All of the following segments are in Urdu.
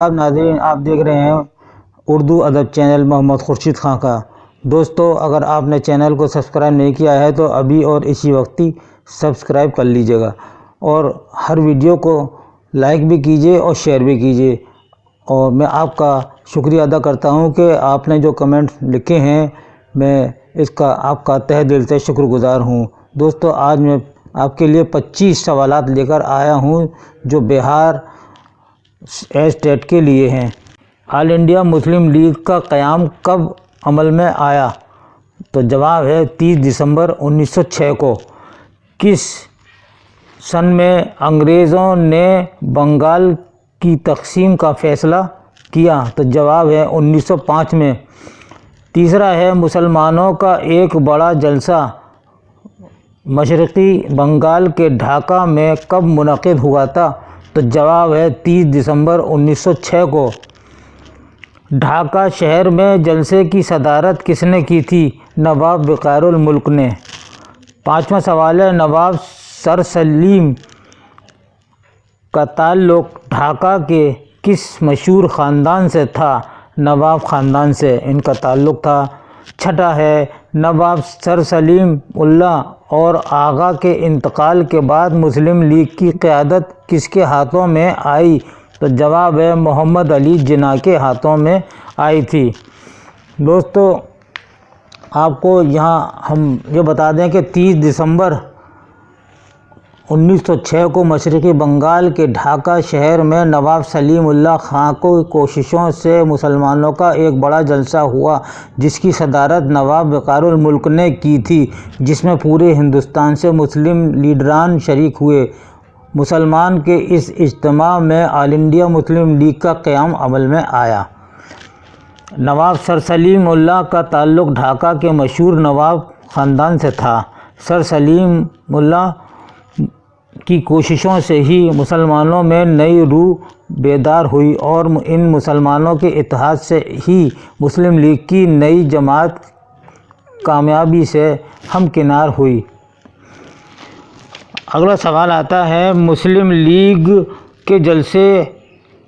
آپ ناظرین، آپ دیکھ رہے ہیں اردو ادب چینل محمد خورشید خان کا۔ دوستو، اگر آپ نے چینل کو سبسکرائب نہیں کیا ہے تو ابھی اور اسی وقت ہی سبسکرائب کر لیجئے گا، اور ہر ویڈیو کو لائک بھی کیجئے اور شیئر بھی کیجئے۔ اور میں آپ کا شکریہ ادا کرتا ہوں کہ آپ نے جو کمنٹ لکھے ہیں، میں اس کا آپ کا تہہ دل سے شکر گزار ہوں۔ دوستو، آج میں آپ کے لیے 25 سوالات لے کر آیا ہوں جو بہار اسٹیٹ کے لیے ہیں۔ آل انڈیا مسلم لیگ کا قیام کب عمل میں آیا؟ تو جواب ہے 30 دسمبر 1906 کو۔ کس سن میں انگریزوں نے بنگال کی تقسیم کا فیصلہ کیا؟ تو جواب ہے 1905 میں۔ تیسرا ہے مسلمانوں کا ایک بڑا جلسہ مشرقی بنگال کے ڈھاکہ میں کب منعقد ہوا تھا؟ تو جواب ہے 30 دسمبر 1906 کو۔ ڈھاکہ شہر میں جلسے کی صدارت کس نے کی تھی؟ نواب بقار الملک نے۔ پانچواں سوال ہے نواب سر سلیم کا تعلق ڈھاکہ کے کس مشہور خاندان سے تھا؟ نواب خاندان سے ان کا تعلق تھا۔ چھٹا ہے نواب سر سلیم اللہ اور آغا کے انتقال کے بعد مسلم لیگ کی قیادت کس کے ہاتھوں میں آئی؟ تو جواب ہے محمد علی جناح کے ہاتھوں میں آئی تھی۔ دوستو، آپ کو یہاں ہم یہ بتا دیں کہ 30 دسمبر 1906 کو مشرقی بنگال کے ڈھاکہ شہر میں نواب سلیم اللہ خان کی کوششوں سے مسلمانوں کا ایک بڑا جلسہ ہوا جس کی صدارت نواب بقار الملک نے کی تھی، جس میں پورے ہندوستان سے مسلم لیڈران شریک ہوئے۔ مسلمان کے اس اجتماع میں آل انڈیا مسلم لیگ کا قیام عمل میں آیا۔ نواب سر سلیم اللہ کا تعلق ڈھاکہ کے مشہور نواب خاندان سے تھا۔ سر سلیم اللہ کی کوششوں سے ہی مسلمانوں میں نئی روح بیدار ہوئی اور ان مسلمانوں کے اتحاد سے ہی مسلم لیگ کی نئی جماعت کامیابی سے ہمکنار ہوئی۔ اگلا سوال آتا ہے مسلم لیگ کے جلسے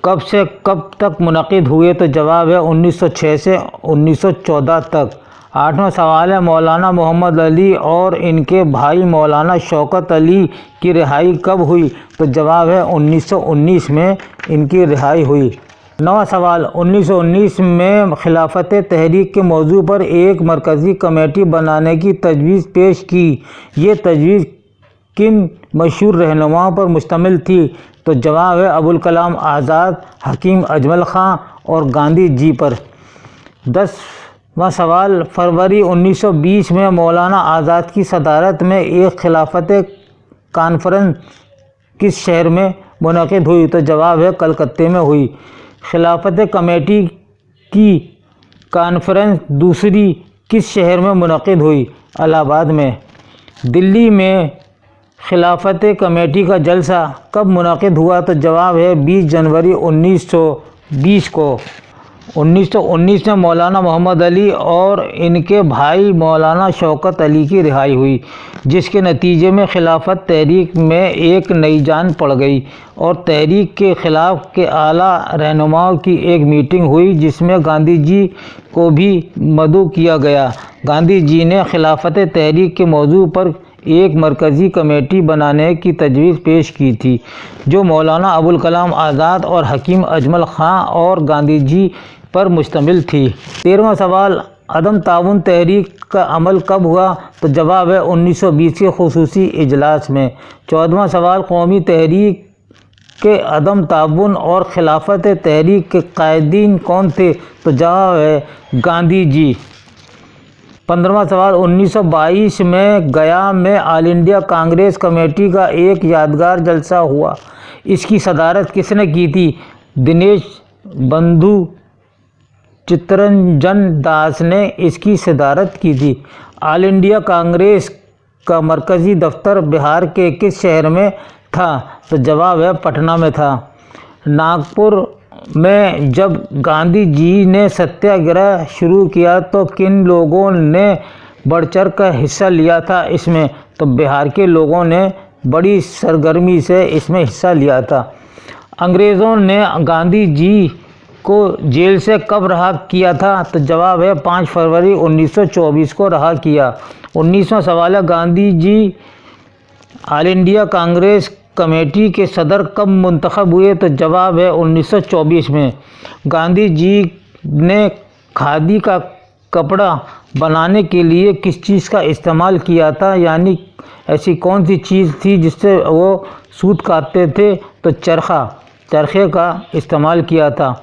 کب سے کب تک منعقد ہوئے؟ تو جواب ہے 1906 سے 1914 تک۔ آٹھواں سوال ہے مولانا محمد علی اور ان کے بھائی مولانا شوکت علی کی رہائی کب ہوئی؟ تو جواب ہے 1919 میں ان کی رہائی ہوئی۔ نواں سوال 1919 میں خلافت تحریک کے موضوع پر ایک مرکزی کمیٹی بنانے کی تجویز پیش کی۔ یہ تجویز کن مشہور رہنماؤں پر مشتمل تھی؟ تو جواب ہے ابوالکلام آزاد، حکیم اجمل خان اور گاندھی جی پر۔ 10واں سوال فروری 1920 میں مولانا آزاد کی صدارت میں ایک خلافت کانفرنس کس شہر میں منعقد ہوئی؟ تو جواب ہے کلکتے میں ہوئی۔ خلافت کمیٹی کی کانفرنس دوسری کس شہر میں منعقد ہوئی؟ الہ آباد میں۔ دلی میں خلافت کمیٹی کا جلسہ کب منعقد ہوا؟ تو جواب ہے 20 جنوری 1920 کو۔ 1919 میں مولانا محمد علی اور ان کے بھائی مولانا شوکت علی کی رہائی ہوئی، جس کے نتیجے میں خلافت تحریک میں ایک نئی جان پڑ گئی اور تحریک کے خلاف کے اعلیٰ رہنماؤں کی ایک میٹنگ ہوئی جس میں گاندھی جی کو بھی مدعو کیا گیا۔ گاندھی جی نے خلافت تحریک کے موضوع پر ایک مرکزی کمیٹی بنانے کی تجویز پیش کی تھی جو مولانا ابوالکلام آزاد اور حکیم اجمل خان اور گاندھی جی پر مشتمل تھی۔ 13واں سوال عدم تعاون تحریک کا عمل کب ہوا؟ تو جواب ہے 1920 کے خصوصی اجلاس میں۔ 14واں سوال قومی تحریک کے عدم تعاون اور خلافت تحریک کے قائدین کون تھے؟ تو جواب ہے گاندھی جی۔ 15واں سوال 1922 میں گیا میں آل انڈیا کانگریس کمیٹی کا ایک یادگار جلسہ ہوا، اس کی صدارت کس نے کی تھی؟ دنیش بندھو چترنجن داس نے اس کی صدارت کی تھی۔ آل انڈیا کانگریس کا مرکزی دفتر بہار کے کس شہر میں تھا؟ تو جواب ہے پٹنہ میں تھا۔ ناگپور میں جب گاندھی جی نے ستیہ گرہ شروع کیا تو کن لوگوں نے بڑھ چڑھ کر حصہ لیا تھا اس میں؟ تو بہار کے لوگوں نے بڑی سرگرمی سے اس میں حصہ لیا تھا۔ انگریزوں نے گاندھی جی کو جیل سے کب رہا کیا تھا؟ تو جواب ہے 5 فروری 1924 کو رہا کیا۔ 19واں سوال ہے گاندھی جی آل انڈیا کانگریس کمیٹی کے صدر کب منتخب ہوئے؟ تو جواب ہے 1924 میں۔ گاندھی جی نے کھادی کا کپڑا بنانے کے لیے کس چیز کا استعمال کیا تھا؟ یعنی ایسی کون سی چیز تھی جس سے وہ سوت کاٹتے تھے؟ تو چرخے کا استعمال کیا تھا۔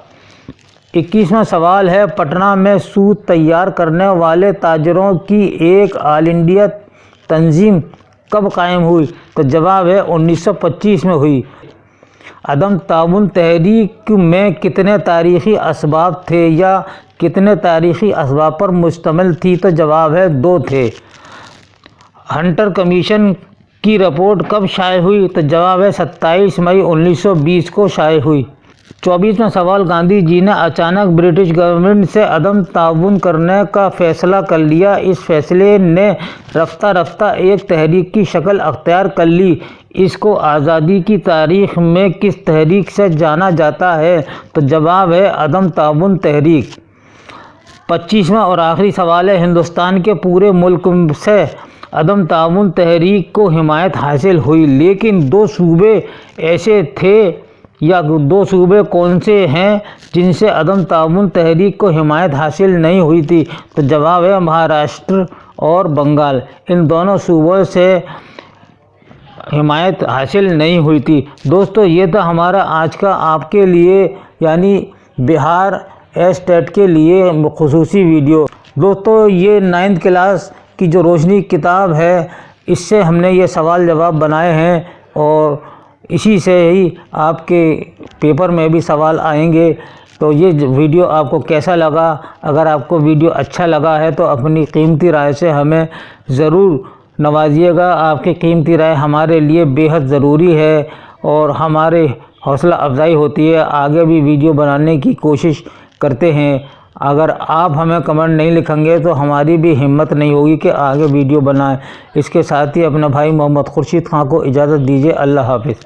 21واں سوال ہے پٹنہ میں سوت تیار کرنے والے تاجروں کی ایک آل انڈیا تنظیم کب قائم ہوئی؟ تو جواب ہے 1925 میں ہوئی۔ عدم تعاون تحریک میں کتنے تاریخی اسباب تھے یا کتنے تاریخی اسباب پر مشتمل تھی؟ تو جواب ہے 2 تھے۔ ہنٹر کمیشن کی رپورٹ کب شائع ہوئی؟ تو جواب ہے 27 مئی 1920 کو شائع ہوئی۔ 24واں سوال گاندھی جی نے اچانک برٹش گورنمنٹ سے عدم تعاون کرنے کا فیصلہ کر لیا، اس فیصلے نے رفتہ رفتہ ایک تحریک کی شکل اختیار کر لی، اس کو آزادی کی تاریخ میں کس تحریک سے جانا جاتا ہے؟ تو جواب ہے عدم تعاون تحریک۔ 25واں اور آخری سوال ہے ہندوستان کے پورے ملک سے عدم تعاون تحریک کو حمایت حاصل ہوئی، لیکن 2 صوبے ایسے تھے یا 2 صوبے کون سے ہیں جن سے عدم تعاون تحریک کو حمایت حاصل نہیں ہوئی تھی؟ تو جواب ہے مہاراشٹر اور بنگال، ان دونوں صوبوں سے حمایت حاصل نہیں ہوئی تھی۔ دوستو یہ تھا ہمارا آج کا آپ کے لیے یعنی بہار اسٹیٹ کے لیے خصوصی ویڈیو۔ دوستو یہ 9th کلاس کی جو روشنی کتاب ہے اس سے ہم نے یہ سوال جواب بنائے ہیں اور اسی سے ہی آپ کے پیپر میں بھی سوال آئیں گے۔ تو یہ ویڈیو آپ کو کیسا لگا؟ اگر آپ کو ویڈیو اچھا لگا ہے تو اپنی قیمتی رائے سے ہمیں ضرور نوازیے گا۔ آپ کی قیمتی رائے ہمارے لیے بے حد ضروری ہے اور ہمارے حوصلہ افزائی ہوتی ہے، آگے بھی ویڈیو بنانے کی کوشش کرتے ہیں۔ اگر آپ ہمیں کمنٹ نہیں لکھیں گے تو ہماری بھی ہمت نہیں ہوگی کہ آگے ویڈیو بنائیں۔ اس کے ساتھ ہی اپنا بھائی محمد خورشید خان کو اجازت دیجیے۔ اللہ حافظ۔